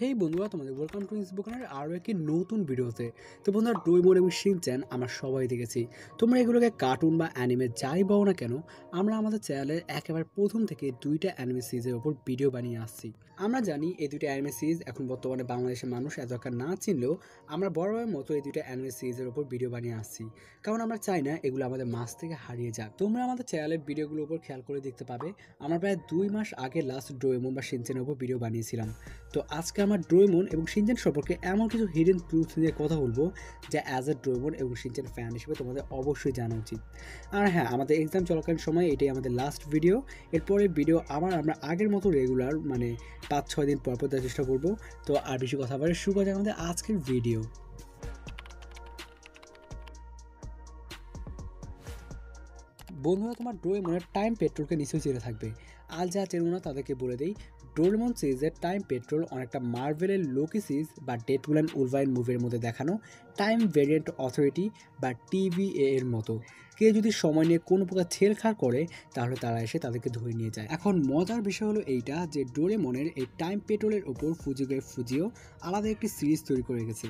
হেই বন্ধুরা, তোমাদের welcome to ইন্সবুকানের আরও একটি নতুন ভিডিওতে। তো বন্ধুরা, ডোরেমন এবং শিনচ্যান আমরা সবাই দেখেছি। তোমরা এগুলোকে কার্টুন বা অ্যানিমে যাই পাও না কেন, আমরা আমাদের চ্যানেলের একেবারে প্রথম থেকে দুইটা অ্যানিমে সিরিজের ওপর ভিডিও বানিয়ে আসছি। আমরা জানি এই দুইটা অ্যানিমে সিরিজ এখন বর্তমানে বাংলাদেশের মানুষ এত একটা না চিনলেও আমরা বরাবরের মতো এই দুইটা অ্যানিমে সিরিজের ওপর ভিডিও বানিয়ে আসছি, কারণ আমরা চাই না এগুলো আমাদের মাছ থেকে হারিয়ে যাক। তোমরা আমাদের চ্যানেলের ভিডিওগুলোর উপর খেয়াল করে দেখতে পাবে আমরা প্রায় 2 মাস আগে লাস্ট ডোরেমন বা শিনচ্যানের উপর ভিডিও বানিয়েছিলাম। তো আজকে আমার ডোরেমন এবং শিনচ্যান সম্পর্কে এমন কিছু হিডেন ট্রুথ নিয়ে কথা বলবো যা অ্যাজ এ ডোরেমন এবং শিনচ্যান ফ্যান হিসেবে তোমাদের অবশ্যই জানা উচিত। আর হ্যাঁ, আমাদের এক্সাম চলাকালীন সময় এটাই আমাদের লাস্ট ভিডিও। এরপরে ভিডিও আমরা আগের মতো রেগুলার 5-6 দিন পর দেওয়ার চেষ্টা করবো। তো আর বেশি কথা বলে শুরু করা যাক আমাদের আজকের ভিডিও। বন্ধুরা, তোমার ডোরেমনের টাইম পেট্রোলকে নিশ্চয়ই চেনে থাকবে। আর যা চেনো না তাদেরকে বলে দিই, ডোরেমন সিরিজের টাইম পেট্রোল অনেকটা মার্ভেলের লোকি সিরিজ বা ডেডপুল অ্যান্ড উলভারিন মুভির মধ্যে দেখানো টাইম ভেরিয়েন্ট অথরিটি বা TVA এর মতো। কেউ যদি সময় নিয়ে কোনো প্রকার ছেড়খাড় করে তাহলে তারা এসে তাদেরকে ধরে নিয়ে যায়। এখন মজার বিষয় হলো এইটা যে ডোরেমনের এই টাইম পেট্রোলের ওপর ফুজিও আলাদা একটি সিরিজ তৈরি করে গেছে,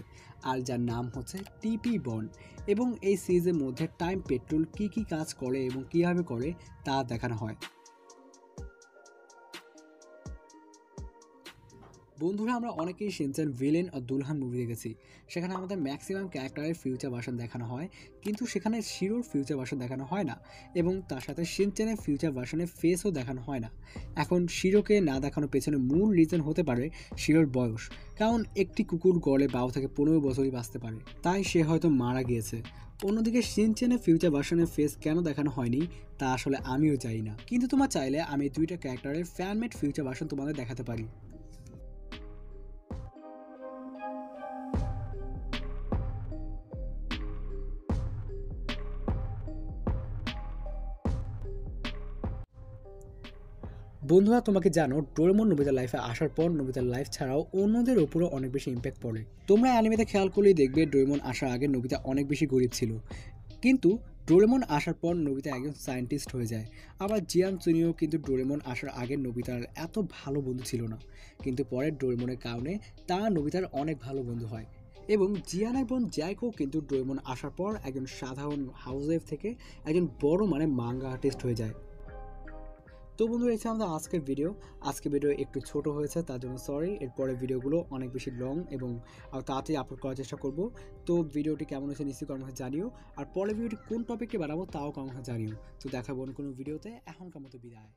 আর যার নাম হচ্ছে টিপি বন্ড। এবং এই সিরিজের মধ্যে টাইম পেট্রোল কী কী কাজ করে এবং কীভাবে করে তা দেখানো হয়। বন্ধুরা, আমরা অনেকেই শিনচ্যান ভিলেন ও দুলহান মুভি দেখেছি। সেখানে আমাদের ম্যাক্সিমাম ক্যারেক্টারের ফিউচার ভার্সন দেখানো হয়, কিন্তু সেখানে শিরোর ফিউচার ভার্সন দেখানো হয় না, এবং তার সাথে শিনচ্যানের ফিউচার ভার্সনের ফেসও দেখানো হয় না। এখন শিরোকে না দেখানোর পেছনে মূল রিজন হতে পারে শিরোর বয়স, কারণ একটি কুকুর গড়ে 12 থেকে 15 বছরই বাঁচতে পারে, তাই সে হয়তো মারা গিয়েছে। অন্যদিকে শিনচ্যানের ফিউচার ভার্সনের ফেস কেন দেখানো হয়নি তা আসলে আমিও জানি না, কিন্তু তোমার চাইলে আমি দুইটা ক্যারেক্টারের ফ্যানমেড ফিউচার ভার্সন তোমাদের দেখাতে পারি। বন্ধুরা, তোমাকে জানো ডোরেমন নোবিতার লাইফে আসার পর নোবিতার লাইফ ছাড়াও অন্যদের উপরও অনেক বেশি ইম্প্যাক্ট পড়ে। তোমরা অ্যানিমেতে খেয়াল করলেই দেখবে ডোরেমন আসার আগে নোবিতা অনেক বেশি গরিব ছিল, কিন্তু ডোরেমন আসার পর নোবিতা একজন সায়েন্টিস্ট হয়ে যায়। আবার জিয়ান চুনিও কিন্তু ডোরেমন আসার আগে নোবিতার এত ভালো বন্ধু ছিল না, কিন্তু পরে ডোরেমনের কারণে তারা নোবিতার অনেক ভালো বন্ধু হয়। এবং জিয়ানের বোন জ্যাকও কিন্তু ডোরেমন আসার পর একজন সাধারণ হাউসওয়াইফ থেকে একজন বড় মাঙ্গা আর্টিস্ট হয়ে যায়। তো বন্ধুরা, এই ছিল আমাদের আজকের ভিডিও একটু ছোট হয়েছে, তার জন্য সরি। এরপরে ভিডিওগুলো অনেক বেশি লং এবং তাড়াতাড়ি আপলোড করার চেষ্টা করব। তো ভিডিওটি কেমন হয়েছে নিশ্চয়ই কমেন্টে জানিও, আর পরের ভিডিওটি কোন টপিকটি বানাবো তাও কমেন্টে জানিও। তো দেখাবো অন্য কোনো ভিডিওতে। এখনকার মতো বিদায়।